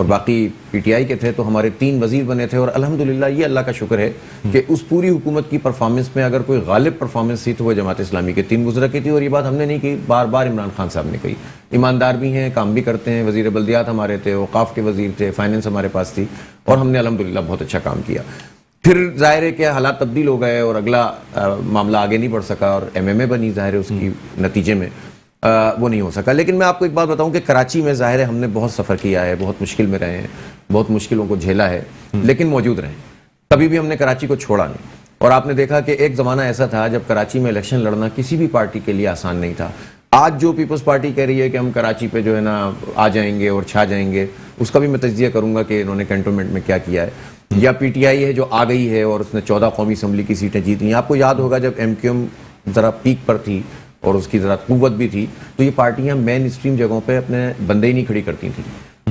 اور باقی P T I کے تھے، تو ہمارے 3 وزیر بنے تھے، اور الحمدللہ یہ اللہ کا شکر ہے کہ اس پوری حکومت کی پرفارمنس میں اگر کوئی غالب پرفارمنس تھی تو وہ جماعت اسلامی کے 3 وزراء کی تھی، اور یہ بات ہم نے نہیں کی، بار بار عمران خان صاحب نے کہی. ایماندار بھی ہیں، کام بھی کرتے ہیں، وزیر بلدیات ہمارے تھے، اوقاف کے وزیر تھے، فائننس ہمارے پاس تھی، اور ہم نے الحمدللہ بہت اچھا کام کیا. پھر ظاہر ہے کہ حالات تبدیل ہو گئے اور اگلا معاملہ آگے نہیں بڑھ سکا، اور ایم اے بنی، ظاہر ہے اس کی نتیجے میں وہ نہیں ہو سکا. لیکن میں آپ کو ایک بات بتاؤں کہ کراچی میں ظاہر ہے ہم نے بہت سفر کیا ہے، بہت مشکل میں رہے ہیں، بہت مشکلوں کو جھیلا ہے، لیکن موجود رہے. کبھی بھی ہم نے کراچی کو چھوڑا نہیں. اور آپ نے دیکھا کہ ایک زمانہ ایسا تھا جب کراچی میں الیکشن لڑنا کسی بھی پارٹی کے لیے آسان نہیں تھا. آج جو پیپلز پارٹی کہہ رہی ہے کہ ہم کراچی پہ جو ہے نا آ جائیں گے اور چھا جائیں گے، اس کا بھی میں تجزیہ کروں گا کہ انہوں نے کنٹونمنٹ میں کیا کیا ہے. یا پی ٹی آئی ہے جو آ گئی ہے اور اس نے 14 قومی اسمبلی کی سیٹیں جیت لی. آپ کو یاد ہوگا جب ایم کیو ایم ذرا پیک پر تھی اور اس کی ذرا قوت بھی تھی، تو یہ پارٹیاں مین اسٹریم جگہوں پہ اپنے بندے ہی نہیں کھڑی کرتی تھیں.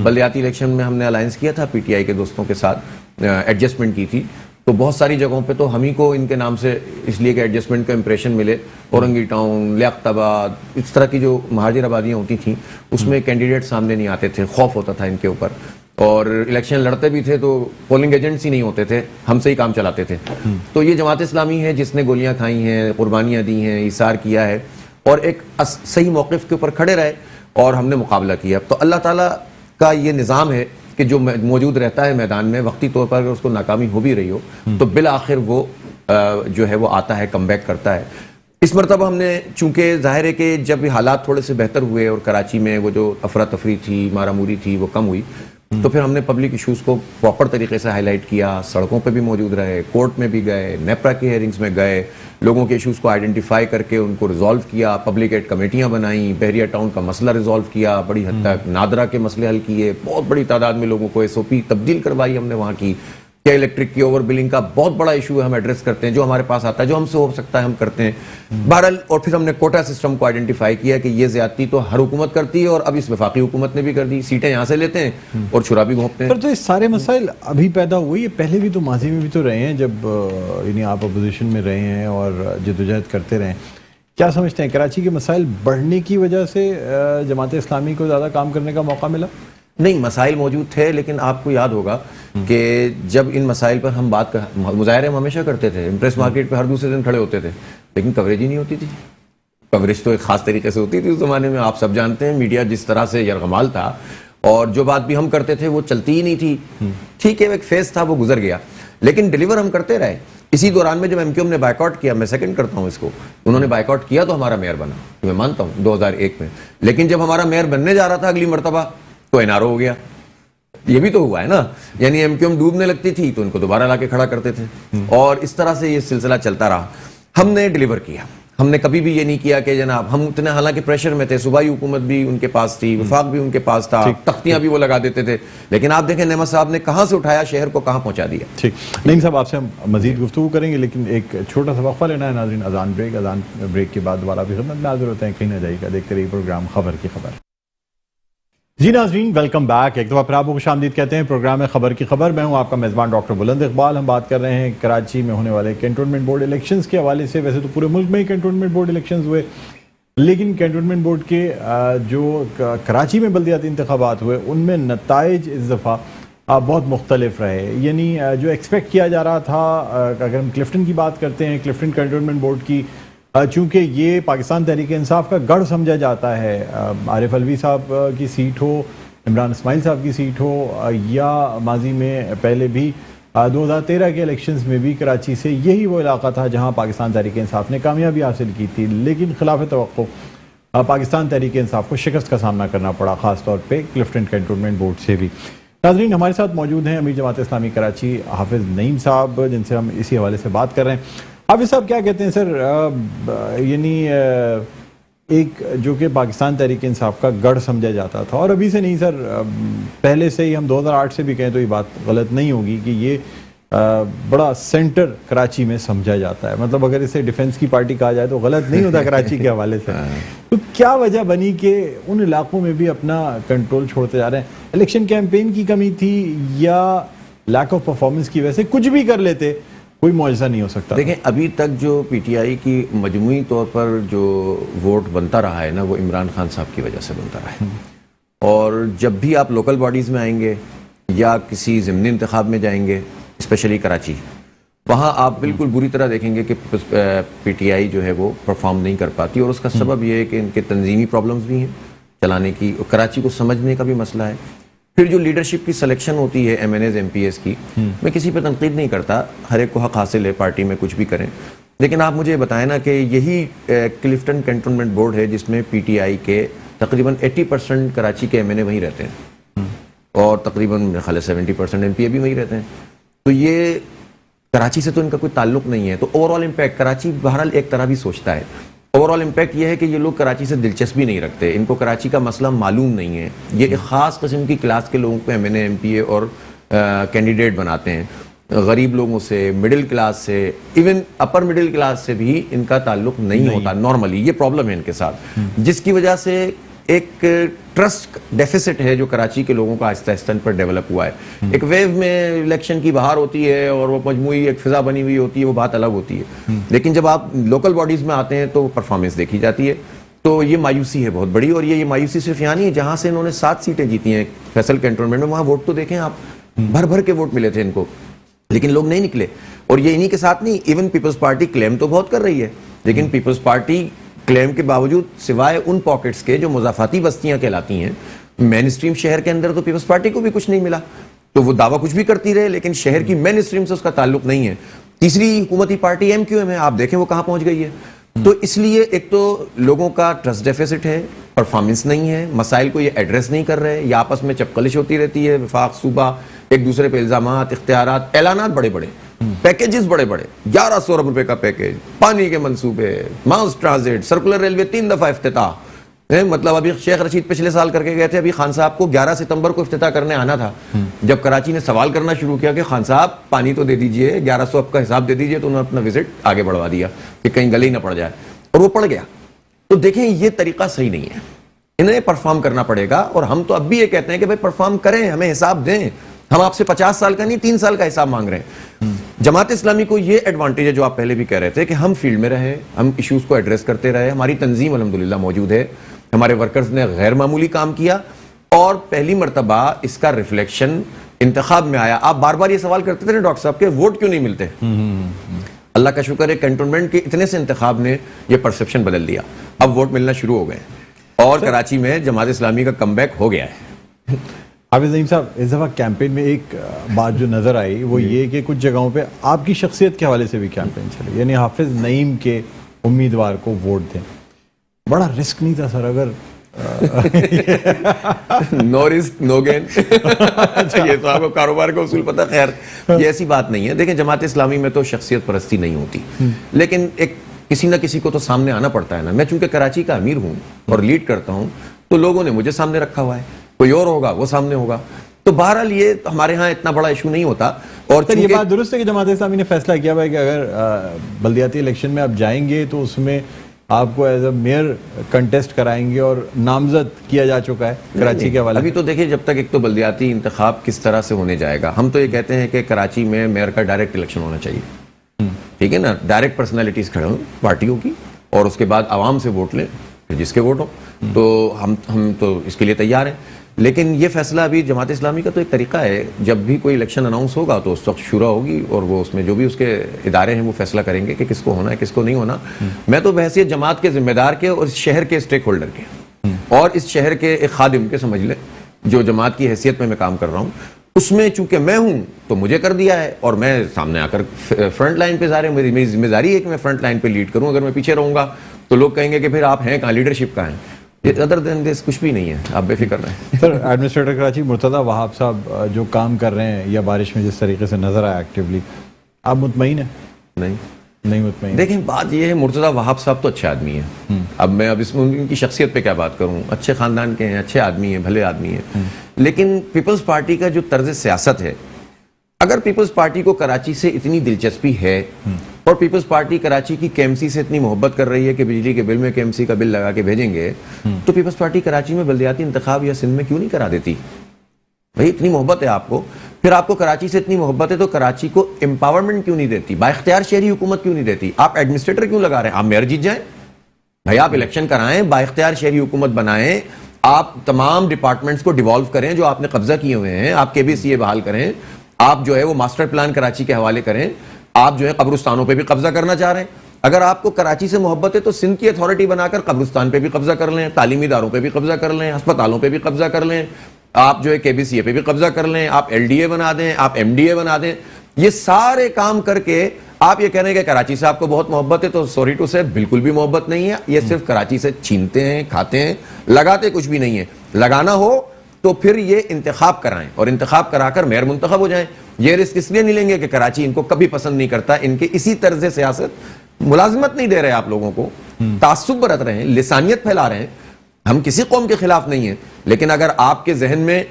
بلدیاتی الیکشن میں ہم نے الائنس کیا تھا پی ٹی آئی کے دوستوں کے ساتھ، ایڈجسٹمنٹ کی تھی، تو بہت ساری جگہوں پہ تو ہم ہی کو ان کے نام سے اس لیے کہ ایڈجسٹمنٹ کا امپریشن ملے. اورنگی ٹاؤن، لیاقت آباد، اس طرح کی جو مہاجر آبادیاں ہوتی تھیں اس میں کینڈیڈیٹ سامنے نہیں آتے تھے، خوف ہوتا تھا ان کے اوپر، اور الیکشن لڑتے بھی تھے تو پولنگ ایجنٹس ہی نہیں ہوتے تھے، ہم سے ہی کام چلاتے تھے. تو یہ جماعت اسلامی ہے جس نے گولیاں کھائی ہیں، قربانیاں دی ہیں، ایثار کیا ہے، اور ایک صحیح موقف کے اوپر کھڑے رہے اور ہم نے مقابلہ کیا. تو اللہ تعالیٰ کا یہ نظام ہے کہ جو موجود رہتا ہے میدان میں، وقتی طور پر اگر اس کو ناکامی ہو بھی رہی ہو تو بالآخر وہ جو ہے وہ آتا ہے، کم بیک کرتا ہے. اس مرتبہ ہم نے چونکہ ظاہر ہے کہ جب حالات تھوڑے سے بہتر ہوئے اور کراچی میں وہ جو افراتفری تھی، مارا موری تھی، وہ کم ہوئی، تو پھر ہم نے پبلک ایشوز کو پراپر طریقے سے ہائی لائٹ کیا، سڑکوں پہ بھی موجود رہے، کورٹ میں بھی گئے، نیپرا کی ہیئرنگز میں گئے، لوگوں کے ایشوز کو آئیڈینٹیفائی کر کے ان کو ریزالو کیا، پبلک ایڈ کمیٹیاں بنائیں، بحریہ ٹاؤن کا مسئلہ ریزالو کیا، بڑی حد تک نادرا کے مسئلے حل کیے، بہت بڑی تعداد میں لوگوں کو ایس او پی تبدیل کروائی ہم نے وہاں کی. کیا الیکٹرک کی اوور بلنگ کا بہت بڑا ایشو ہے، ہم ایڈریس کرتے ہیں، جو ہمارے پاس آتا ہے، جو ہم سے ہو سکتا ہے ہم کرتے ہیں بہرحال. اور پھر ہم نے کوٹا سسٹم کو آئیڈینٹیفائی کیا کہ یہ زیادتی تو ہر حکومت کرتی ہے، اور اب اس وفاقی حکومت نے بھی کر دی، سیٹیں یہاں سے لیتے ہیں اور چھرا بھی گھونپتے ہیں. تو یہ سارے مسائل ابھی پیدا ہوئے، یہ پہلے بھی تو ماضی میں بھی تو رہے ہیں جب یعنی آپ اپوزیشن میں رہے ہیں اور جدوجہد کرتے رہے ہیں. کیا سمجھتے ہیں کراچی کے مسائل بڑھنے کی وجہ سے جماعت اسلامی کو زیادہ کام کرنے کا موقع ملا؟ نہیں، مسائل موجود تھے، لیکن آپ کو یاد ہوگا کہ جب ان مسائل پر ہم مظاہرے ہم ہمیشہ کرتے تھے، امپریس مارکیٹ پہ ہر دوسرے دن کھڑے ہوتے تھے، لیکن کوریج ہی نہیں ہوتی تھی. کوریج تو ایک خاص طریقے سے ہوتی تھی اس زمانے میں، آپ سب جانتے ہیں میڈیا جس طرح سے یرغمال تھا، اور جو بات بھی ہم کرتے تھے وہ چلتی ہی نہیں تھی. ٹھیک ہے، ایک فیز تھا وہ گزر گیا، لیکن ڈیلیور ہم کرتے رہے. اسی دوران میں جب ایم کیو ایم نے بائیک آؤٹ کیا، میں سیکنڈ کرتا ہوں اس کو، انہوں نے بائیک آؤٹ کیا تو ہمارا میئر بنا، میں مانتا ہوں 2001 میں، لیکن جب ہمارا میئر بننے جا رہا تھا اگلی مرتبہ تو این آر او ہو گیا. یہ بھی تو ہوا ہے نا، یعنی ایم کیو ایم ڈوبنے لگتی تھی تو ان کو دوبارہ لا کے کھڑا کرتے تھے، اور اس طرح سے یہ سلسلہ چلتا رہا. ہم نے ڈیلیور کیا، ہم نے کبھی بھی یہ نہیں کیا کہ جناب ہم اتنے، حالانکہ پریشر میں تھے، صوبائی حکومت بھی ان کے پاس تھی، وفاق بھی ان کے پاس تھا، تختیاں بھی وہ لگا دیتے تھے، لیکن آپ دیکھیں نعمت صاحب نے کہاں سے اٹھایا شہر کو، کہاں پہنچا دیا. ٹھیک، نہیں صاحب آپ سے ہم مزید گفتگو کریں گے، لیکن ایک چھوٹا سا وقفہ لینا ہے ناظرین. اذان بریک کے بعد دوبارہ بھی خدمت میں حاضر ہوتے ہیں، کہیں نہ جائیے گا، دیکھتے رہیے پروگرام خبر کی خبر. جی ناظرین، ویلکم بیک. ایک دفعہ پھر آپ کو خوش آمدید کہتے ہیں. پروگرام ہے خبر کی خبر، میں ہوں آپ کا میزبان ڈاکٹر بلند اقبال. ہم بات کر رہے ہیں کراچی میں ہونے والے کینٹونمنٹ بورڈ الیکشنز کے حوالے سے. ویسے تو پورے ملک میں ہی کینٹونمنٹ بورڈ الیکشنز ہوئے، لیکن کینٹونمنٹ بورڈ کے جو کراچی میں بلدیاتی انتخابات ہوئے ان میں نتائج اس دفعہ بہت مختلف رہے. یعنی جو ایکسپیکٹ کیا جا رہا تھا، اگر ہم کلفٹن کی بات کرتے ہیں، کلفٹن کینٹونمنٹ بورڈ کی، چونکہ یہ پاکستان تحریک انصاف کا گڑھ سمجھا جاتا ہے، عارف الوی صاحب کی سیٹ ہو، عمران اسماعیل صاحب کی سیٹ ہو، یا ماضی میں پہلے بھی 2013 کے الیکشنز میں بھی کراچی سے یہی وہ علاقہ تھا جہاں پاکستان تحریک انصاف نے کامیابی حاصل کی تھی، لیکن خلاف توقع پاکستان تحریک انصاف کو شکست کا سامنا کرنا پڑا، خاص طور پہ کلفٹن کینٹونمنٹ بورڈ سے بھی. ناظرین، ہمارے ساتھ موجود ہیں امیر جماعت اسلامی کراچی حافظ نعیم صاحب، جن سے ہم اسی حوالے سے بات کر رہے ہیں. حافظ صاحب کیا کہتے ہیں سر، یعنی ایک جو کہ پاکستان تحریک انصاف کا گڑھ سمجھا جاتا تھا، اور ابھی سے نہیں سر، پہلے سے ہی، ہم 2008 سے بھی کہیں تو یہ بات غلط نہیں ہوگی کہ یہ بڑا سینٹر کراچی میں سمجھا جاتا ہے، مطلب اگر اسے ڈیفنس کی پارٹی کہا جائے تو غلط نہیں ہوتا کراچی کے حوالے سے. تو کیا وجہ بنی کہ ان علاقوں میں بھی اپنا کنٹرول چھوڑتے جا رہے ہیں؟ الیکشن کیمپین کی کمی تھی یا لیک آف پرفارمنس کی وجہ سے؟ کچھ بھی کر لیتے، کوئی معجزہ نہیں ہو سکتا. دیکھیں ابھی تک جو پی ٹی آئی کی مجموعی طور پر جو ووٹ بنتا رہا ہے نا، وہ عمران خان صاحب کی وجہ سے بنتا رہا ہے. اور جب بھی آپ لوکل باڈیز میں آئیں گے یا کسی ضمنی انتخاب میں جائیں گے اسپیشلی کراچی، وہاں آپ بالکل بری طرح دیکھیں گے کہ پی ٹی آئی جو ہے وہ پرفارم نہیں کر پاتی، اور اس کا سبب یہ ہے کہ ان کے تنظیمی پرابلمز بھی ہیں چلانے کی، اور کراچی کو سمجھنے کا بھی مسئلہ ہے۔ پھر جو لیڈرشپ کی سلیکشن ہوتی ہے MNAs MPs کی، میں کسی پہ تنقید نہیں کرتا، ہر ایک کو حق حاصل ہے پارٹی میں کچھ بھی کریں، لیکن آپ مجھے بتائیں نا کہ یہی کلفٹن کینٹونمنٹ بورڈ ہے جس میں پی ٹی آئی کے تقریباً 80% کراچی کے ایم این اے وہیں رہتے ہیں، اور تقریباً میرے خیال ہے 70% ایم پی اے بھی وہیں رہتے ہیں، تو یہ کراچی سے تو ان کا کوئی تعلق نہیں ہے۔ تو اوور آل امپیکٹ کراچی بہرحال ایک طرح بھی سوچتا ہے، اوور آل امپیکٹ یہ ہے کہ یہ لوگ کراچی سے دلچسپی نہیں رکھتے، ان کو کراچی کا مسئلہ معلوم نہیں ہے، یہ ایک خاص قسم کی کلاس کے لوگوں کو M N A M P A اور کینڈیڈیٹ بناتے ہیں، غریب لوگوں سے، مڈل کلاس سے، ایون اپر مڈل کلاس سے بھی ان کا تعلق نہیں ہوتا نارملی، یہ پرابلم ہے ان کے ساتھ، جس کی وجہ سے ایک ٹرسٹ ڈیفیسٹ ہے جو کراچی کے لوگوں کا آہستہ آہستہ ان پر ڈیولپ ہوا ہے۔ ایک ویو میں الیکشن کی بہار ہوتی ہے اور وہ مجموعی ایک فضا بنی ہوئی ہوتی ہے، وہ بات الگ ہوتی ہے، لیکن جب آپ لوکل باڈیز میں آتے ہیں تو پرفارمنس دیکھی جاتی ہے، تو یہ مایوسی ہے بہت بڑی، اور یہ مایوسی صرف یہاں نہیں ہے، جہاں سے انہوں نے 7 سیٹیں جیتی ہیں فیصل کینٹونمنٹ میں، وہاں ووٹ تو دیکھیں آپ، بھر بھر کے ووٹ ملے تھے ان کو، لیکن لوگ نہیں نکلے، اور یہ انہی کے ساتھ نہیں، ایون پیپلز پارٹی کلیم تو بہت کر رہی ہے، لیکن پیپلز پارٹی کلیم کے باوجود سوائے ان پاکٹس کے جو مضافاتی بستیاں کہلاتی ہیں، مین اسٹریم شہر کے اندر تو پیپلز پارٹی کو بھی کچھ نہیں ملا، تو وہ دعویٰ کچھ بھی کرتی رہے لیکن شہر کی مین اسٹریم سے اس کا تعلق نہیں ہے۔ تیسری حکومتی پارٹی ایم کیو ایم ہے، آپ دیکھیں وہ کہاں پہنچ گئی ہے۔ تو اس لیے ایک تو لوگوں کا ٹرسٹ ڈیفیسٹ ہے، پرفارمنس نہیں ہے، مسائل کو یہ ایڈریس نہیں کر رہے، یا آپس میں چپکلش ہوتی رہتی ہے، وفاق صوبہ ایک دوسرے پہ الزامات، اختیارات، اعلانات بڑے بڑے، پیکیجز بڑے بڑے، 1100 ارب روپے کا پیکیج، پانی کے منصوبے، ماس ٹرانزٹ، سرکولر ریلوے 3 دفعہ افتتاح، مطلب ابھی شیخ رشید پچھلے سال کر کے گئے تھے، ابھی خان صاحب کو 11 ستمبر کو افتتاح کرنے آنا تھا، جب کراچی نے سوال کرنا شروع کیا کہ خان صاحب پانی تو دے دیجئے، 1100 آپ کا حساب دے دیجئے، تو انہوں نے اپنا وزٹ آگے بڑھوا دیا کہ کہیں گلے ہی نہ پڑ جائے، اور وہ پڑ گیا۔ تو دیکھیں یہ طریقہ صحیح نہیں ہے، انہیں پرفارم کرنا پڑے گا، اور ہم تو اب بھی یہ کہتے ہیں کہ بھائی پرفارم کریں، ہمیں حساب دیں، ہم آپ سے 50 سال کا نہیں 3 سال کا حساب مانگ رہے ہیں۔ جماعت اسلامی کو یہ ایڈوانٹیج ہے جو آپ پہلے بھی کہہ رہے تھے کہ ہم فیلڈ میں رہے، ہم ایشوز کو ایڈریس کرتے رہے، ہماری تنظیم الحمدللہ موجود ہے، ہمارے ورکرز نے غیر معمولی کام کیا، اور پہلی مرتبہ اس کا ریفلیکشن انتخاب میں آیا۔ آپ بار بار یہ سوال کرتے تھے نا ڈاکٹر صاحب کہ ووٹ کیوں نہیں ملتے، اللہ کا شکر ہے کینٹونمنٹ کے اتنے سے انتخاب نے یہ پرسپشن بدل دیا، اب ووٹ ملنا شروع ہو گئے، اور کراچی میں جماعت اسلامی کا کم بیک ہو گیا ہے۔ حافظ نعیم صاحب، اس دفعہ کیمپین میں ایک بات جو نظر آئی وہ یہ کہ کچھ جگہوں پہ آپ کی شخصیت کے حوالے سے بھی کیمپین چلے، یعنی حافظ نعیم کے امیدوار کو ووٹ دیں، بڑا رسک نہیں تھا سر؟ اگر نو رسک نو گین، یہ تو آپ کو کاروبار کا اصول پتہ، خیر یہ ایسی بات نہیں ہے۔ دیکھیں جماعت اسلامی میں تو شخصیت پرستی نہیں ہوتی، لیکن ایک کسی نہ کسی کو تو سامنے آنا پڑتا ہے نا۔ میں چونکہ کراچی کا امیر ہوں اور لیڈ کرتا ہوں، تو لوگوں نے مجھے سامنے رکھا ہوا ہے، کوئی اور ہوگا وہ سامنے ہوگا، تو بہرحال یہ ہمارے ہاں اتنا بڑا ایشو نہیں ہوتا۔ اور یہ بات درست ہے کہ جماعت اسلامی نے فیصلہ کیا ہوا ہے کہ اگر بلدیاتی الیکشن میں آپ جائیں گے تو اس میں آپ کو ایز اے میئر کنٹیسٹ کرائیں گے، اور نامزد کیا جا چکا ہے کراچی کے حوالے۔ ابھی تو دیکھیں جب تک ایک تو بلدیاتی انتخاب کس طرح سے ہونے جائے گا، ہم تو یہ کہتے ہیں کہ کراچی میں میئر کا ڈائریکٹ الیکشن ہونا چاہیے، ٹھیک ہے نا، ڈائریکٹ پرسنالٹیز کھڑے ہوں پارٹیوں کی، اور اس کے بعد عوام سے ووٹ لیں، جس کے ووٹ ہوں، تو ہم تو اس کے لیے تیار ہیں۔ لیکن یہ فیصلہ ابھی جماعت اسلامی کا تو ایک طریقہ ہے، جب بھی کوئی الیکشن اناؤنس ہوگا تو اس وقت شورا ہوگی، اور وہ اس میں جو بھی اس کے ادارے ہیں وہ فیصلہ کریں گے کہ کس کو ہونا ہے کس کو نہیں ہونا۔ میں تو بحیثیت جماعت کے ذمہ دار کے اور اس شہر کے اسٹیک ہولڈر کے، اور اس شہر کے ایک خادم کے سمجھ لیں، جو جماعت کی حیثیت میں کام کر رہا ہوں، اس میں چونکہ میں ہوں تو مجھے کر دیا ہے، اور میں سامنے آ کر فرنٹ لائن پہ ظاہر ہے میری ذمہ داری ہے کہ میں فرنٹ لائن پہ لیڈ کروں۔ اگر میں پیچھے رہوں گا تو لوگ کہیں گے کہ پھر آپ ہیں کہاں، لیڈرشپ کہاں ہیں؟ ادر دین دس کچھ بھی نہیں ہے، آپ بے فکر رہیں۔ سر ایڈمنسٹریٹر کراچی مرتضی وہاب صاحب جو کام کر رہے ہیں یا بارش میں جس طریقے سے نظر آیا ایکٹیولی، آپ مطمئن ہیں؟ نہیں مطمئن؟ دیکھیں بات یہ ہے، مرتضی وہاب صاحب تو اچھے آدمی ہیں، اب میں اب اس میں ان کی شخصیت پہ کیا بات کروں، اچھے خاندان کے ہیں، اچھے آدمی ہیں، بھلے آدمی ہیں، لیکن پیپلز پارٹی کا جو طرز سیاست ہے، اگر پیپلز پارٹی کو کراچی سے اتنی دلچسپی ہے، اور پیپلز پارٹی کراچی کی کے ایم سی سے اتنی محبت کر رہی ہے کہ بجلی کے بل میں کے ایم سی کا بل لگا کے بھیجیں گے، تو پیپلز پارٹی کراچی میں بلدیاتی انتخاب یا سندھ میں کیوں نہیں کرا دیتی؟ بھائی اتنی محبت ہے آپ کو، پھر آپ کو کراچی سے اتنی محبت ہے تو کراچی کو امپاورمنٹ کیوں نہیں دیتی، با اختیار شہری حکومت کیوں نہیں دیتی؟ آپ ایڈمنسٹریٹر کیوں لگا رہے ہیں؟ آپ میئر جیت جائیں بھائی، آپ الیکشن کرائیں، با اختیار شہری حکومت بنائیں، آپ تمام ڈپارٹمنٹس کو ڈیوالو کریں جو آپ نے قبضہ کیے ہوئے ہیں, آپ KBCA بحال کریں, آپ جو ہے وہ ماسٹر پلان کراچی کے حوالے کریں, آپ جو ہے قبرستانوں پہ بھی قبضہ کرنا چاہ رہے ہیں. اگر آپ کو کراچی سے محبت ہے تو سندھ کی اتھارٹی بنا کر قبرستان پہ بھی قبضہ کر لیں, تعلیمی اداروں پہ بھی قبضہ کر لیں, ہسپتالوں پہ بھی قبضہ کر لیں, آپ جو ہے KBCA پہ بھی قبضہ کر لیں, آپ LDA بنا دیں, آپ MDA بنا دیں. یہ سارے کام کر کے آپ یہ کہہ رہے ہیں کہ کراچی سے آپ کو بہت محبت ہے, تو سوری ٹو سے بالکل بھی محبت نہیں ہے. یہ صرف کراچی سے چھینتے ہیں, کھاتے ہیں, لگاتے کچھ بھی نہیں ہے. لگانا ہو تو پھر یہ انتخاب کرائیں اور انتخاب کرا کر میئر منتخب ہو جائیں. یہ رسک اس لیے نہیں لیں گے کہ کراچی ان کو کبھی پسند نہیں کرتا. ان کے اسی طرز سیاست ملازمت نہیں دے رہے آپ لوگوں کو, تعصب برت رہے ہیں, لسانیت پھیلا رہے ہیں. ہم کسی قوم کے خلاف نہیں ہیں, لیکن اگر آپ کے ذہن میں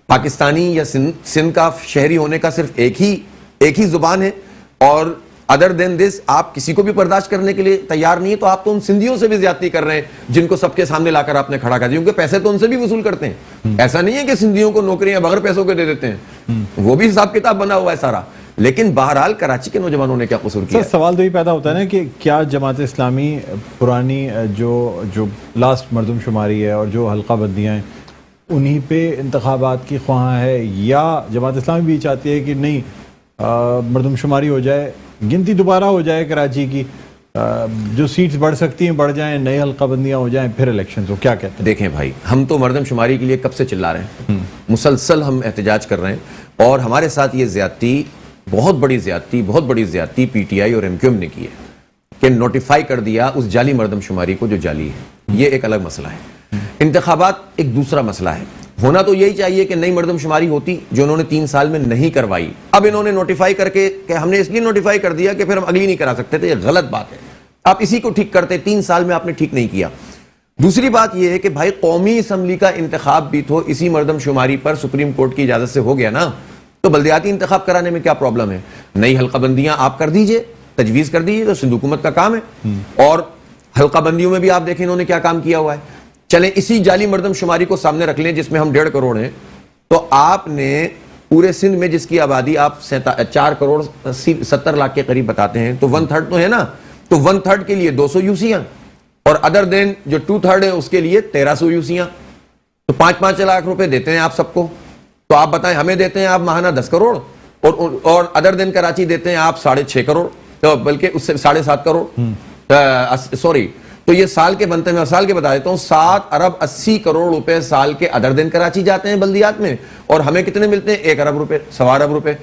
پاکستانی یا سندھ کا شہری ہونے کا صرف ایک ہی زبان ہے اور ادر دین دس آپ کسی کو بھی برداشت کرنے کے لیے تیار نہیں ہے, تو آپ تو ان سندھیوں سے بھی زیادتی کر رہے ہیں جن کو سب کے سامنے لا کر آپ نے کھڑا کر دیا, کیونکہ پیسے تو ان سے بھی وصول کرتے ہیں. ایسا نہیں ہے کہ سندھیوں کو نوکریاں بغیر پیسوں کے دے دیتے ہیں, وہ بھی حساب کتاب بنا ہوا ہے سارا. لیکن بہرحال کراچی کے نوجوانوں نے کیا قصور کیا؟ سوال تو یہ پیدا ہوتا ہے نا کہ کیا جماعت اسلامی پرانی جو لاسٹ مردم شماری ہے اور جو حلقہ بندیاں ہیں انہی پہ انتخابات کی خواہاں ہے, یا جماعت اسلامی بھی چاہتی ہے کہ نہیں مردم شماری ہو جائے, گنتی دوبارہ ہو جائے کراچی کی, جو سیٹس بڑھ سکتی ہیں بڑھ جائیں, نئے حلقہ بندیاں ہو جائیں, پھر الیکشنز ہو؟ کیا کہتے ہیں؟ دیکھیں بھائی, ہم تو مردم شماری کے لیے کب سے چلا رہے ہیں, مسلسل ہم احتجاج کر رہے ہیں, اور ہمارے ساتھ یہ زیادتی بہت بڑی زیادتی PTI اور MQM نے کی ہے کہ نوٹیفائی کر دیا اس جعلی مردم شماری کو جو جعلی ہے. یہ ایک الگ مسئلہ ہے. انتخابات ایک دوسرا مسئلہ ہے. ہونا تو یہی چاہیے کہ نئی مردم شماری ہوتی جو انہوں نے 3 سال میں نہیں کروائی. اب انہوں نے نوٹیفائی کر کے کہ ہم نے اس لیے نوٹیفائی کر دیا کہ پھر ہم اگلی نہیں کرا سکتے تھے. یہ غلط بات ہے. آپ اسی کو ٹھیک کرتے, 3 سال میں آپ نے ٹھیک نہیں کیا. دوسری بات یہ ہے کہ بھائی قومی اسمبلی کا انتخاب بھی تو اسی مردم شماری پر سپریم کورٹ کی اجازت سے ہو گیا نا, تو بلدیاتی انتخاب کرانے میں کیا پرابلم ہے؟ نئی حلقہ بندیاں آپ کر دیجئے, تجویز کر دیجئے, تو سندھ حکومت کا کام ہے. اور حلقہ بندیوں میں بھی آپ دیکھیں انہوں نے کیا کام کیا ہوا ہے. چلیں اسی جعلی مردم شماری کو سامنے رکھ لیں جس میں ہم 1.5 کروڑ ہیں, تو آپ نے پورے سندھ میں جس کی آبادی آپ 4 کروڑ 70 لاکھ کے قریب بتاتے ہیں, تو 1/3 تو ہے نا, تو 1/3 کے لیے 200 یوسیاں, اور ادر دین جو 2/3 ہے اس کے لیے 1300 یوسیاں, تو 5-5 لاکھ روپے دیتے ہیں آپ سب کو. تو آپ بتائیں, ہمیں دیتے ہیں آپ ماہانہ 10 کروڑ, اور ادر دین کراچی دیتے ہیں آپ 6.5 کروڑ, بلکہ اس سے 7.5 کروڑ, سوری, تو یہ سال کے بنتے ہیں, میں سال کے بتا دیتا ہوں, 7 ارب 80 کروڑ روپے سال کے ادر دین کراچی جاتے ہیں بلدیات میں, اور ہمیں کتنے ملتے ہیں؟ 1 ارب روپے, 1.25 ارب روپے.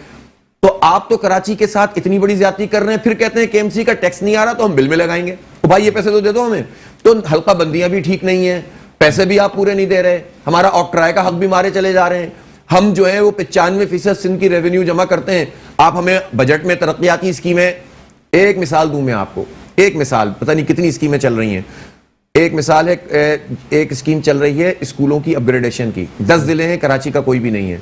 تو آپ تو کراچی کے ساتھ اتنی بڑی زیادتی کر رہے ہیں, پھر کہتے ہیں کہ KMC کا ٹیکس نہیں آ رہا تو ہم بل میں لگائیں گے. تو بھائی یہ پیسے تو دے دو ہمیں. تو حلقہ بندیاں بھی ٹھیک نہیں ہیں, پیسے بھی آپ پورے نہیں دے رہے, ہمارا آکٹرائے کا حق بھی مارے چلے جا رہے ہیں. ہم جو ہے وہ 95% سندھ کی ریونیو جمع کرتے ہیں, آپ ہمیں بجٹ میں ترقیاتی اسکیمیں, ایک مثال دوں میں آپ کو, ایک مثال, پتہ نہیں کتنی اسکیمیں چل رہی ہیں. ایک مثال ہے, ایک اسکیم چل رہی ہے اسکولوں کی اپ گریڈیشن کی. 10 ضلع ہیں, کراچی کا کوئی بھی نہیں ہے.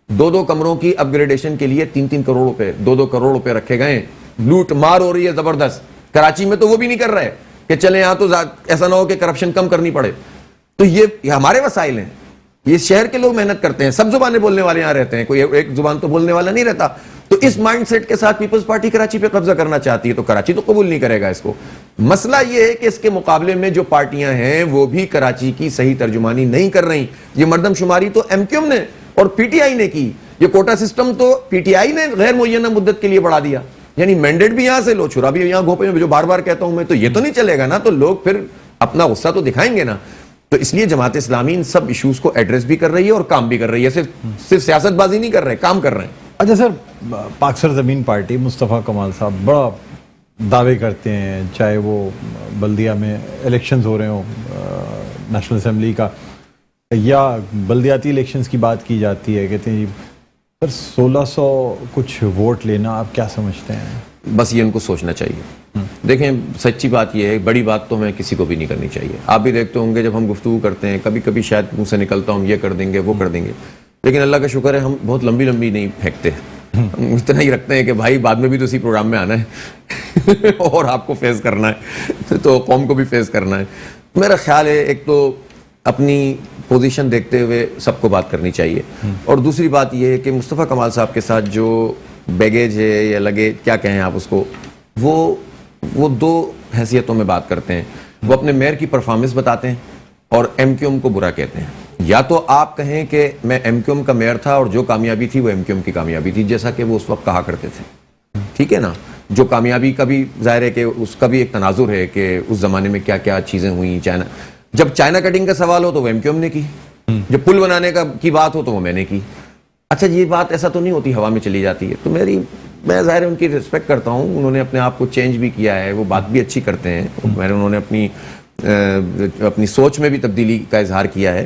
2 کمروں کی اپ گریڈیشن کے لیے 3 کروڑ روپے, 2 کروڑ روپے رکھے گئے. لوٹ مار ہو رہی ہے زبردست. کراچی میں تو وہ بھی نہیں کر رہے کہ چلیں یہاں تو ایسا نہ ہو کہ کرپشن کم کرنی پڑے. تو یہ ہمارے وسائل ہیں, یہ شہر کے لوگ محنت کرتے ہیں, سب زبانیں بولنے والے یہاں رہتے ہیں, کوئی ایک زبان تو بولنے والا نہیں رہتا. تو اس مائنڈ سیٹ کے ساتھ پیپلز پارٹی کراچی پہ قبضہ کرنا چاہتی ہے, تو کراچی تو قبول نہیں کرے گا اس کو. مسئلہ یہ ہے کہ اس کے مقابلے میں جو پارٹیاں ہیں وہ بھی کراچی کی صحیح ترجمانی نہیں کر رہی. یہ مردم شماری تو MQM نے اور PTI نے کی, یہ کوٹا سسٹم تو PTI نے غیر معینہ مدت کے لیے بڑھا دیا, یعنی مینڈیٹ بھی یہاں سے لو, چھرا بھی یہاں گھوپے میں, جو بار بار کہتا ہوں میں. تو یہ تو نہیں چلے گا نا, تو لوگ پھر اپنا غصہ تو دکھائیں گے نا. تو اس لیے جماعت اسلامی ان سب ایشوز کو ایڈریس بھی کر رہی ہے اور کام بھی کر رہی ہے, صرف سیاست بازی نہیں کر رہے, کام کر رہے ہیں. اچھا سر, پاک سرزمین پارٹی مصطفیٰ کمال صاحب بڑا دعوے کرتے ہیں, چاہے وہ بلدیہ میں الیکشنز ہو رہے ہوں نیشنل اسمبلی کا, یا بلدیاتی الیکشنز کی بات کی جاتی ہے, کہتے ہیں جی سر 1600 کچھ ووٹ لینا, آپ کیا سمجھتے ہیں؟ بس یہ ان کو سوچنا چاہیے. دیکھیں سچی بات یہ ہے, بڑی بات تو ہمیں کسی کو بھی نہیں کرنی چاہیے. آپ بھی دیکھتے ہوں گے جب ہم گفتگو کرتے ہیں, کبھی کبھی شاید منہ سے نکلتا ہوں یہ کر دیں گے وہ کر دیں گے, لیکن اللہ کا شکر ہے ہم بہت لمبی نہیں پھینکتے. ہم اتنا ہی رکھتے ہیں کہ بھائی بعد میں بھی تو اسی پروگرام میں آنا ہے اور آپ کو فیس کرنا ہے, تو قوم کو بھی فیس کرنا ہے. میرا خیال ہے ایک تو اپنی پوزیشن دیکھتے ہوئے سب کو بات کرنی چاہیے, اور دوسری بات یہ ہے کہ مصطفیٰ کمال صاحب کے ساتھ جو بیگیج ہے یا لگے کیا کہیں آپ اس کو, وہ 2 حیثیتوں میں بات کرتے ہیں. وہ اپنے میئر کی پرفارمنس بتاتے ہیں, اور ایم کیو ایم کو برا کہتے ہیں. یا تو آپ کہیں کہ میں ایم کیو ایم کا میئر تھا اور جو کامیابی تھی وہ ایم کیو ایم کی کامیابی تھی، جیسا کہ وہ اس وقت کہا کرتے تھے. ٹھیک ہے نا، جو کامیابی کا بھی ظاہر ہے کہ اس کا بھی ایک تناظر ہے کہ اس زمانے میں کیا کیا چیزیں ہوئیں. جب چائنا کٹنگ کا سوال ہو تو وہ ایم کیو ایم نے کی، جب پل بنانے کی بات ہو تو وہ میں نے کی. اچھا یہ بات ایسا تو نہیں ہوتی ہوا میں چلی جاتی ہے. تو میں ظاہر ان کی رسپیکٹ کرتا ہوں، انہوں نے اپنے آپ کو چینج بھی کیا ہے، وہ بات بھی اچھی کرتے ہیں. انہوں نے اپنی سوچ میں بھی تبدیلی کا اظہار کیا ہے.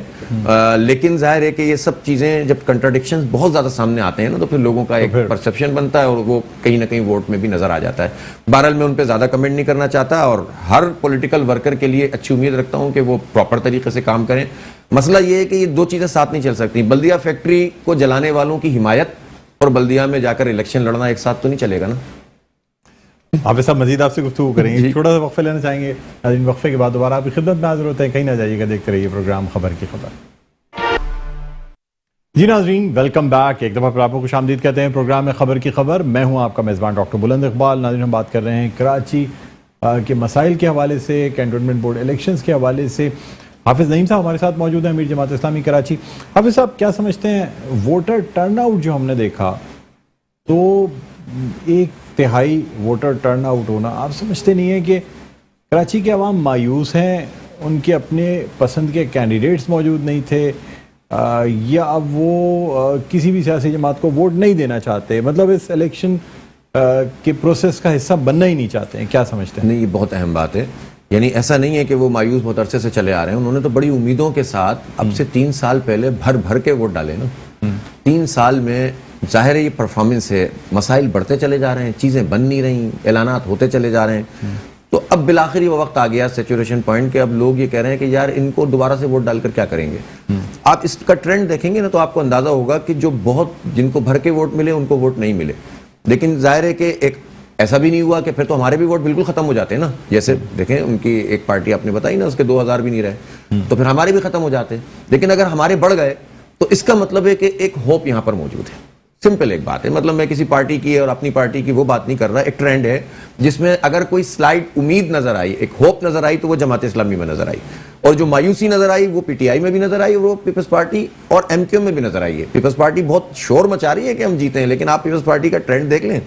لیکن ظاہر ہے کہ یہ سب چیزیں جب کنٹراڈکشنز بہت زیادہ سامنے آتے ہیں نا تو پھر لوگوں کا ایک پرسیپشن بنتا ہے اور وہ کہیں نہ کہیں ووٹ میں بھی نظر آ جاتا ہے. بہرحال میں ان پہ زیادہ کمنٹ نہیں کرنا چاہتا اور ہر پولیٹیکل ورکر کے لیے اچھی امید رکھتا ہوں کہ وہ پراپر طریقے سے کام کریں. مسئلہ یہ ہے کہ یہ دو چیزیں ساتھ نہیں چل سکتی. بلدیہ فیکٹری کو جلانے والوں کی حمایت اور بلدیہ میں جا کر الیکشن لڑنا ایک ساتھ تو نہیں چلے گا نا. حافظ صاحب مزید آپ سے گفتگو کریں گے، چھوٹا سا وقفہ لینا چاہیں گے. وقفے کے بعد دوبارہ آپ کی خدمت میں حاضر ہوتے ہیں. کہیں نہ جائیے گا، دیکھتے رہیے پروگرام خبر کی خبر. جی ناظرین، ویلکم بیک. ایک دفعہ پھر آپ کو خوش آمدید کہتے ہیں پروگرام میں خبر کی خبر. میں ہوں آپ کا میزبان ڈاکٹر بلند اقبال. ناظرین ہم بات کر رہے ہیں کراچی کے مسائل کے حوالے سے، کینٹونمنٹ بورڈ الیکشنز کے حوالے سے. حافظ نعیم صاحب ہمارے ساتھ موجود ہیں، امیر جماعت اسلامی کراچی. حافظ صاحب کیا سمجھتے ہیں ووٹر ٹرن آؤٹ جو ہم نے دیکھا، تو 1/3 ووٹر ٹرن آؤٹ ہونا، آپ سمجھتے نہیں ہیں کہ کراچی کے عوام مایوس ہیں، ان کے اپنے پسند کے کینڈیڈیٹس موجود نہیں تھے، یا اب وہ کسی بھی سیاسی جماعت کو ووٹ نہیں دینا چاہتے، مطلب اس الیکشن کے پروسیس کا حصہ بننا ہی نہیں چاہتے ہیں؟ کیا سمجھتے ہیں؟ نہیں، یہ بہت اہم بات ہے. یعنی ایسا نہیں ہے کہ وہ مایوس بہت عرصے سے چلے آ رہے ہیں. انہوں نے تو بڑی امیدوں کے ساتھ اب سے 3 سال پہلے بھر کے ووٹ ڈالے نا. 3 سال میں ظاہر ہے یہ پرفارمنس ہے، مسائل بڑھتے چلے جا رہے ہیں، چیزیں بن نہیں رہی، اعلانات ہوتے چلے جا رہے ہیں. تو اب بالآخر وہ وقت آ گیا سیچوریشن پوائنٹ کہ اب لوگ یہ کہہ رہے ہیں کہ یار ان کو دوبارہ سے ووٹ ڈال کر کیا کریں گے. آپ اس کا ٹرینڈ دیکھیں گے نا تو آپ کو اندازہ ہوگا کہ جو جن کو بھر کے ووٹ ملے ان کو ووٹ نہیں ملے. لیکن ظاہر ہے کہ ایک ایسا بھی نہیں ہوا کہ پھر تو ہمارے بھی ووٹ بالکل ختم ہو جاتے ہیں نا. جیسے دیکھیں ان کی ایک پارٹی آپ نے بتائی نا، اس کے 2000 بھی نہیں رہے، تو پھر ہمارے بھی ختم ہو جاتے. لیکن اگر ہمارے بڑھ گئے تو اس کا مطلب ہے کہ ایک ہوپ یہاں پر موجود ہے. سمپل ایک بات ہے. مطلب میں کسی پارٹی کی اور اپنی پارٹی کی وہ بات نہیں کر رہا. ایک ٹرینڈ ہے جس میں اگر کوئی سلائٹ امید نظر آئی، ایک ہوپ نظر آئی، تو وہ جماعت اسلامی میں نظر آئی. اور جو مایوسی نظر آئی وہ پی ٹی آئی میں بھی نظر آئی، اور وہ پیپلز پارٹی اور ایم کیو ایم میں بھی نظر آئی ہے. پیپلز پارٹی بہت شور مچا رہی ہے کہ ہم جیتے ہیں، لیکن آپ پیپلز پارٹی کا ٹرینڈ دیکھ لیں.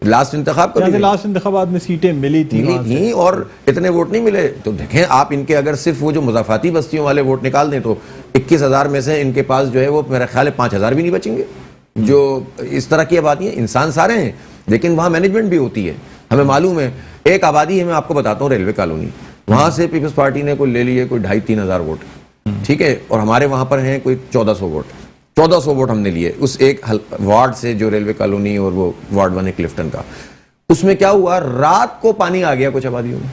لاسٹ انتخابات میں سیٹیں ملی تھیں اور اتنے ووٹ نہیں ملے. تو دیکھیں آپ ان کے اگر صرف وہ جو مضافاتی بستیوں والے ووٹ نکال دیں تو 21,000 میں سے ان کے پاس جو ہے وہ میرا خیال ہے 5,000 بھی نہیں بچیں گے. جو اس طرح کی آبادی ہیں، انسان سارے ہیں لیکن وہاں مینجمنٹ بھی ہوتی ہے. ہمیں معلوم ہے ایک آبادی ہے، میں آپ کو بتاتا ہوں، ریلوے کالونی، وہاں سے پیپلز پارٹی نے کوئی لے لیے کوئی 2,500-3,000 ووٹ. ٹھیک ہے، اور ہمارے وہاں پر ہیں کوئی 1,400 ووٹ. 1,400 ووٹ ہم نے لیے اس ایک وارڈ سے جو ریلوے کالونی اور وہ وارڈ 1 ہے کلفٹن کا. اس میں کیا ہوا، رات کو پانی آ گیا کچھ آبادیوں میں.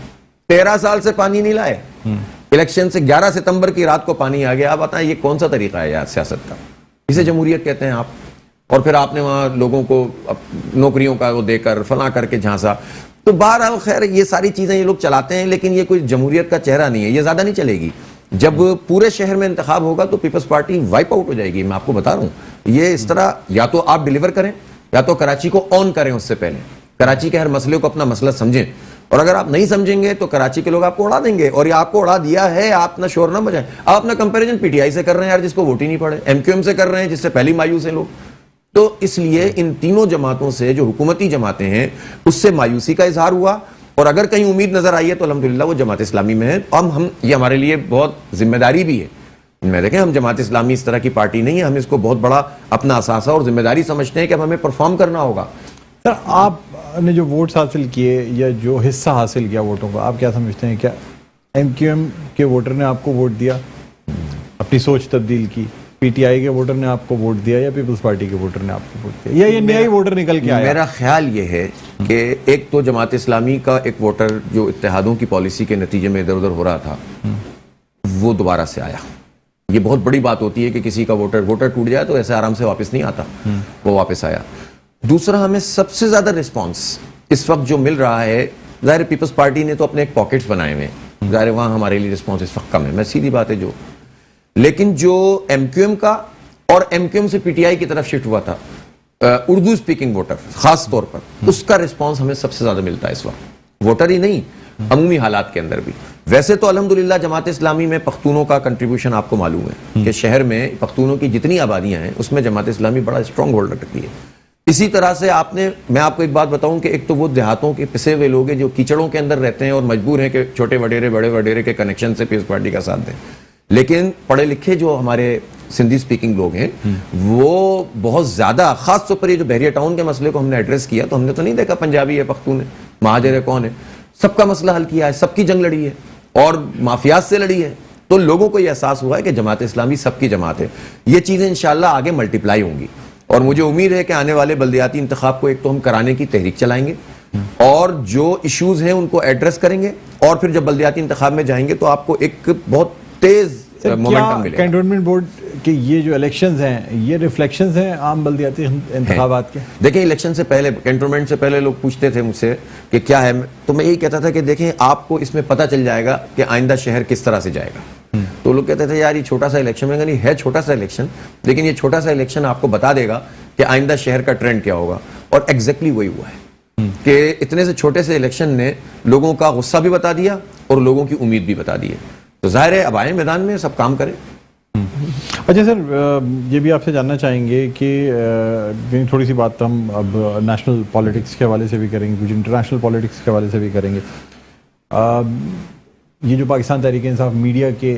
13 سال سے پانی نہیں لائے، الیکشن سے 11 ستمبر کی رات کو پانی آ گیا. آپ بتائیں یہ کون سا طریقہ ہے یار سیاست کا؟ اسے جمہوریت کہتے ہیں آپ. اور پھر آپ نے وہاں لوگوں کو نوکریوں کا وہ دے کر فلاں کر کے جھانسا. تو بہرحال خیر یہ ساری چیزیں یہ لوگ چلاتے ہیں، لیکن یہ کوئی جمہوریت کا چہرہ نہیں ہے. یہ زیادہ نہیں چلے گی. جب پورے شہر میں انتخاب ہوگا تو پیپلز پارٹی وائپ آؤٹ ہو جائے گی. میں آپ کو بتا رہا ہوں یہ اس طرح یا تو آپ ڈیلیور کریں یا تو کراچی کو آن کریں. اس سے پہلے کراچی کے ہر مسئلے کو اپنا مسئلہ سمجھیں، اور اگر آپ نہیں سمجھیں گے تو کراچی کے لوگ آپ کو اڑا دیں گے. اور یہ آپ کو اڑا دیا ہے، آپ نہ شور نہ بجائیں. آپ اپنا کمپیریزن پی ٹی آئی سے کر رہے ہیں یار جس کو ووٹ ہی نہیں پڑے، ایم کیو ایم سے کر رہے ہیں جس سے پہلی مایوس ہیں لوگ. تو اس لیے ان تینوں جماعتوں سے جو حکومتی جماعتیں ہیں اس سے مایوسی کا اظہار ہوا. اور اگر کہیں امید نظر آئی ہے تو الحمدللہ وہ جماعت اسلامی میں ہے. ہم یہ ہمارے لیے بہت ذمہ داری بھی ہے. میں دیکھیں ہم جماعت اسلامی اس طرح کی پارٹی نہیں ہے. ہم اس کو بہت بڑا اپنا اثاثہ اور ذمہ داری سمجھتے ہیں کہ اب ہمیں پرفارم کرنا ہوگا. سر آپ نے جو ووٹس حاصل کیے یا جو حصہ حاصل کیا ووٹوں کا، آپ کیا سمجھتے ہیں؟ کیا ایم کیو ایم کے ووٹر نے آپ کو ووٹ دیا، اپنی سوچ تبدیل کی؟ پی ٹی آئی کے ووٹر نے آپ کو ووٹ دیا یا پیپلز پارٹی کے ووٹر نے آپ کو ووٹ دیا، یا یہ نیا ہی ووٹر نکل کے آیا؟ میرا خیال یہ ہے کہ ایک تو جماعت اسلامی کا ایک ووٹر جو اتحادوں کی پالیسی کے نتیجے میں ادھر ادھر ہو رہا تھا وہ دوبارہ سے آیا. یہ بہت بڑی بات ہوتی ہے کہ کسی کا ووٹر ٹوٹ جائے تو ایسے آرام سے واپس نہیں آتا. وہ واپس آیا. دوسرا ہمیں سب سے زیادہ رسپانس اس وقت جو مل رہا ہے، ظاہر پیپلز پارٹی نے تو اپنے ایک پاکٹس بنائے ہوئے ہیں، ظاہر وہاں ہمارے لیے رسپانس اس وقت کم ہے. میں سیدھی بات ہے جو، لیکن جو ایم کیو ایم کا اور ایم کیو ایم سے پی ٹی آئی کی طرف شفٹ ہوا تھا اردو اسپیکنگ ووٹر خاص طور پر، اس کا رسپانس ہمیں سب سے زیادہ ملتا ہے اس وقت. ووٹر ہی نہیں، عمومی حالات کے اندر بھی ویسے تو الحمدللہ جماعت اسلامی میں پختونوں کا کنٹریبیوشن آپ کو معلوم ہے کہ شہر میں پختونوں کی جتنی آبادیاں ہیں اس میں جماعت اسلامی بڑا اسٹرانگ ہولڈ رکھتی ہے. اسی طرح سے میں آپ کو ایک بات بتاؤں کہ ایک تو وہ دیہاتوں کے پسے ہوئے لوگ ہیں جو کیچڑوں کے اندر رہتے ہیں اور مجبور ہیں کہ چھوٹے وڈیرے بڑے وڈیرے کے کنیکشن سے پیپلز پارٹی کا ساتھ دیں, لیکن پڑھے لکھے جو ہمارے سندھی سپیکنگ لوگ ہیں وہ بہت زیادہ, خاص طور پر یہ جو بحریہ ٹاؤن کے مسئلے کو ہم نے ایڈریس کیا تو ہم نے تو نہیں دیکھا پنجابی ہے, پختون ہے, مہاجر ہے, کون ہے, سب کا مسئلہ حل کیا ہے, سب کی جنگ لڑی ہے اور مافیات سے لڑی ہے. تو لوگوں کو یہ احساس ہوا ہے کہ جماعت اسلامی سب کی جماعت ہے. یہ چیزیں انشاءاللہ آگے ملٹیپلائی ہوں گی اور مجھے امید ہے کہ آنے والے بلدیاتی انتخاب کو ایک تو ہم کرانے کی تحریک چلائیں گے اور جو ایشوز ہیں ان کو ایڈریس کریں گے, اور پھر جب بلدیاتی انتخاب میں جائیں گے تو آپ کو ایک بہت تیز مومنٹم ملے گا. کینٹونمنٹ بورڈ کے یہ جو الیکشنز ہیں یہ ریفلیکشنز ہیں عام بلدیاتی انتخابات کے؟ دیکھیں الیکشن سے پہلے, کینٹونمنٹ سے پہلے لوگ پوچھتے تھے مجھ سے کہ کیا ہے, تو میں یہی کہتا تھا کہ دیکھیں آپ کو اس میں پتہ چل جائے گا کہ آئندہ شہر کس طرح سے جائے گا. تو لوگ کہتے تھے یار یہ چھوٹا سا الیکشن, میں نہیں ہے چھوٹا سا الیکشن, لیکن یہ چھوٹا سا الیکشن آپ کو بتا دے گا کہ آئندہ شہر کا ٹرینڈ کیا ہوگا. اور ایگزیکٹلی وہی ہوا ہے کہ اتنے سے چھوٹے سے الیکشن نے لوگوں کا غصہ بھی بتا دیا اور لوگوں کی امید بھی بتا دی ہے. تو ظاہر ہے اب آئیں میدان میں سب کام کریں. اچھا سر, یہ بھی آپ سے جاننا چاہیں گے کہ تھوڑی سی بات ہم اب نیشنل پالیٹکس کے حوالے سے بھی کریں گے, کچھ انٹرنیشنل پالیٹکس کے حوالے سے بھی کریں گے. یہ جو پاکستان تحریک انصاف میڈیا کے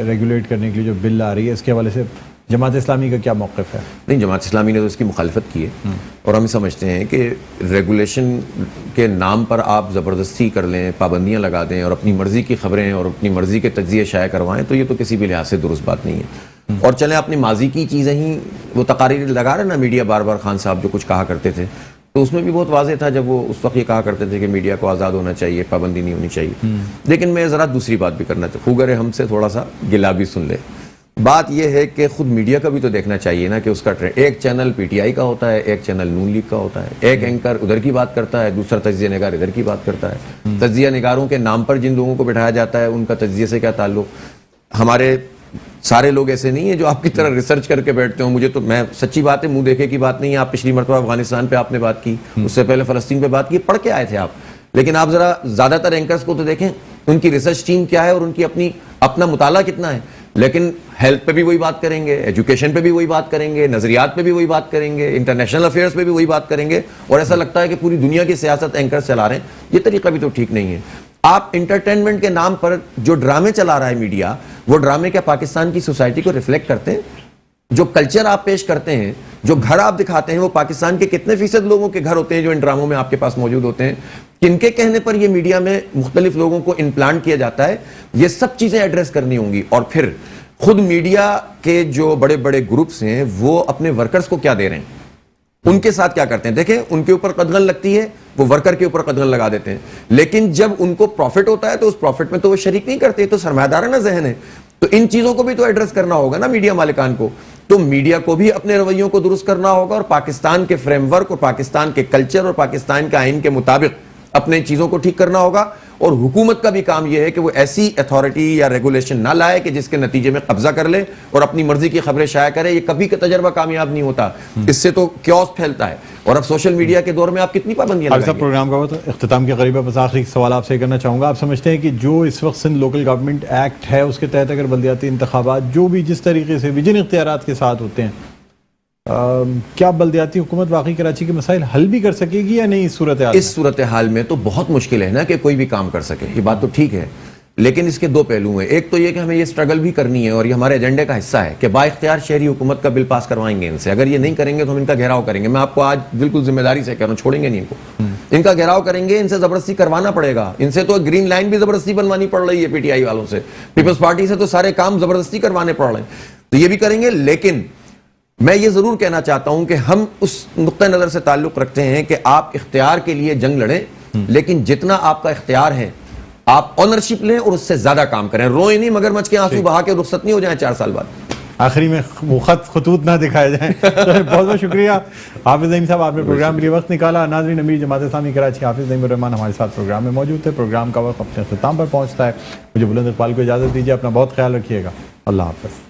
ریگولیٹ کرنے کے لیے جو بل آ رہی ہے اس کے حوالے سے جماعت اسلامی کا کیا موقف ہے؟ نہیں, جماعت اسلامی نے تو اس کی مخالفت کی ہے اور ہم سمجھتے ہیں کہ ریگولیشن کے نام پر آپ زبردستی کر لیں, پابندیاں لگا دیں اور اپنی مرضی کی خبریں اور اپنی مرضی کے تجزیے شائع کروائیں تو یہ تو کسی بھی لحاظ سے درست بات نہیں ہے. اور چلیں اپنی ماضی کی چیزیں ہی وہ تقاریر لگا رہے نا میڈیا, بار بار خان صاحب جو کچھ کہا کرتے تھے تو اس میں بھی بہت واضح تھا جب وہ اس وقت یہ کہا کرتے تھے کہ میڈیا کو آزاد ہونا چاہیے, پابندی نہیں ہونی چاہیے. لیکن میں ذرا دوسری بات بھی کرنا چاہتا ہوں, خوگر ہم سے تھوڑا سا گلا بھی سن لے. بات یہ ہے کہ خود میڈیا کا بھی تو دیکھنا چاہیے نا کہ اس کا ٹرینڈ, ایک چینل پی ٹی آئی کا ہوتا ہے, ایک چینل نون لیگ کا ہوتا ہے, ایک اینکر ادھر کی بات کرتا ہے, دوسرا تجزیہ نگار ادھر کی بات کرتا ہے. تجزیہ نگاروں کے نام پر جن لوگوں کو بٹھایا جاتا ہے ان کا تجزیے سے کیا تعلق؟ ہمارے سارے لوگ ایسے نہیں ہیں جو آپ کی طرح ریسرچ کر کے بیٹھتے ہوں. مجھے تو, میں سچی بات ہے, منہ دیکھے کی بات نہیں ہے. آپ پچھلی مرتبہ افغانستان پہ آپ نے بات کی, اس سے پہلے فلسطین پہ بات کی, پڑھ کے آئے تھے آپ. لیکن آپ ذرا زیادہ تر اینکرز کو تو دیکھیں, ان کی ریسرچ ٹیم کیا ہے اور ان کی اپنا مطالعہ کتنا ہے. لیکن ہیلتھ پہ بھی وہی بات کریں گے, ایجوکیشن پہ بھی وہی بات کریں گے, نظریات پہ بھی وہی بات کریں گے, انٹرنیشنل افیئرز پہ بھی وہی بات کریں گے, اور ایسا لگتا ہے کہ پوری دنیا کی سیاست اینکرز چلا رہے ہیں. یہ طریقہ بھی تو ٹھیک نہیں ہے. آپ انٹرٹینمنٹ کے نام پر جو ڈرامے چلا رہا ہے میڈیا, وہ ڈرامے کیا پاکستان کی سوسائٹی کو ریفلیکٹ کرتے ہیں؟ جو کلچر آپ پیش کرتے ہیں, جو گھر آپ دکھاتے ہیں, وہ پاکستان کے کتنے فیصد لوگوں کے گھر ہوتے ہیں جو ان ڈراموں میں آپ کے پاس موجود ہوتے ہیں؟ کن کے کہنے پر یہ میڈیا میں مختلف لوگوں کو امپلانٹ کیا جاتا ہے؟ یہ سب چیزیں ایڈریس کرنی ہوں گی. اور پھر خود میڈیا کے جو بڑے بڑے گروپس ہیں وہ اپنے ورکرز کو کیا دے رہے ہیں, ان کے ساتھ کیا کرتے ہیں؟ دیکھیں ان کے اوپر قدغن لگتی ہے, وہ ورکر کے اوپر قدغن لگا دیتے ہیں, لیکن جب ان کو پروفٹ ہوتا ہے تو اس پروفٹ میں تو وہ شریک نہیں کرتے. تو سرمایہ دارانہ ذہن ہے. تو ان چیزوں کو بھی تو ایڈریس کرنا ہوگا نا میڈیا مالکان کو. تو میڈیا کو بھی اپنے رویوں کو درست کرنا ہوگا اور پاکستان کے فریم ورک اور پاکستان کے کلچر اور پاکستان کے آئین کے مطابق اپنے چیزوں کو ٹھیک کرنا ہوگا. اور حکومت کا بھی کام یہ ہے کہ وہ ایسی اتھارٹی یا ریگولیشن نہ لائے کہ جس کے نتیجے میں قبضہ کر لے اور اپنی مرضی کی خبریں شائع کرے. یہ کبھی کا تجربہ کامیاب نہیں ہوتا, اس سے تو کیوس پھیلتا ہے. اور اب سوشل میڈیا کے دور میں آپ کتنی پابندیاں لگائیں گے؟ پروگرام کا وقت اختتام کے قریب ہے, بس آخری سوال آپ سے کرنا چاہوں گا. آپ سمجھتے ہیں کہ جو اس وقت سندھ لوکل گورنمنٹ ایکٹ ہے اس کے تحت اگر بلدیاتی انتخابات جو بھی جس طریقے سے بھی جن اختیارات کے ساتھ ہوتے ہیں, کیا بلدیاتی حکومت واقعی کراچی کے مسائل حل بھی کر سکے گی یا نہیں؟ اس صورتحال میں تو بہت مشکل ہے نا کہ کوئی بھی کام کر سکے. یہ بات تو ٹھیک ہے, لیکن اس کے دو پہلو ہیں. ایک تو یہ کہ ہمیں یہ سٹرگل بھی کرنی ہے اور یہ ہمارے ایجنڈے کا حصہ ہے کہ با اختیار شہری حکومت کا بل پاس کروائیں گے ان سے. اگر یہ نہیں کریں گے تو ہم ان کا گھیراؤ کریں گے. میں آپ کو آج بالکل ذمہ داری سے کہہ رہا ہوں, چھوڑیں گے نہیں ان کو. ان کا گھیراؤ کریں گے, ان سے زبردستی کروانا پڑے گا. ان سے تو گرین لائن بھی زبردستی بنوانی پڑ رہی ہے پی ٹی آئی والوں سے, پیپلز پارٹی سے تو سارے کام زبردستی کروانے پڑ رہے ہیں. تو یہ بھی کریں گے. لیکن میں یہ ضرور کہنا چاہتا ہوں کہ ہم اس نقطہ نظر سے تعلق رکھتے ہیں کہ آپ اختیار کے لیے جنگ لڑیں, لیکن جتنا آپ کا اختیار ہے آپ آنرشپ لیں اور اس سے زیادہ کام کریں. روئیں نہیں مگرمچھ کے آنسو بہا کے رخصت نہیں ہو جائیں 4 سال بعد. آخری میں خطوط نہ دکھائے جائیں. بہت بہت شکریہ حافظ نعیم صاحب, آپ نے پروگرام کے لیے وقت نکالا. ناظرین, امیر جماعت اسلامی کراچی حافظ نعیم الرحمان ہمارے ساتھ پروگرام میں موجود تھے. پروگرام کا وقت اپنے اختتام پر پہنچتا ہے. مجھے بلند اقبال کو اجازت دیجیے. اپنا بہت خیال رکھیے گا. اللہ حافظ.